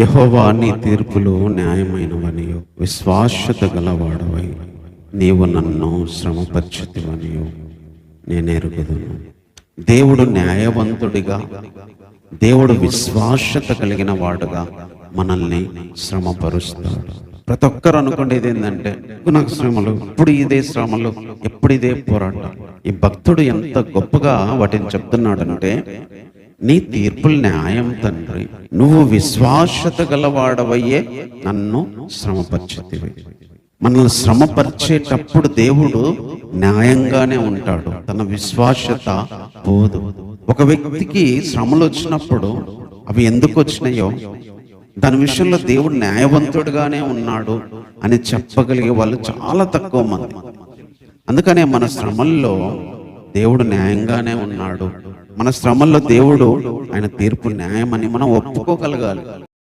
యెహోవా నీ తీర్పులు న్యాయమైనవనియు విశ్వాస్యత గలవాడవై నీవు నన్ను శ్రమపరిచితివనియు నేనెరుగుదును. దేవుడు న్యాయవంతుడిగా, దేవుడు విశ్వాస్యత కలిగిన వాడుగా మనల్ని శ్రమపరుస్తాడు. ప్రతి ఒక్కరు అనుకునేది ఏంటంటే, నాకు శ్రమలు, ఇప్పుడు ఇదే శ్రమలు, ఎప్పుడు ఇదే పోరాటం. ఈ భక్తుడు ఎంత గొప్పగా వాటిని చెప్తున్నాడంటే, నీ తీర్పులు న్యాయం తండ్రి, నువ్వు విశ్వాస్యత గలవాడవయ్యే నన్ను శ్రమపరిచితివి. మనల్ని శ్రమపరిచేటప్పుడు దేవుడు న్యాయంగానే ఉంటాడు, తన విశ్వాస్యత పోదు. ఒక వ్యక్తికి శ్రమలు వచ్చినప్పుడు అవి ఎందుకు వచ్చినాయో దాని విషయంలో దేవుడు న్యాయవంతుడుగానే ఉన్నాడు అని చెప్పగలిగే వాళ్ళు చాలా తక్కువ మంది. అందుకనే మన శ్రమల్లో దేవుడు న్యాయంగానే ఉన్నాడు, మన శ్రమల్లో దేవుడు ఆయన తీర్పు న్యాయమని మనం ఒప్పుకోగలగాలి.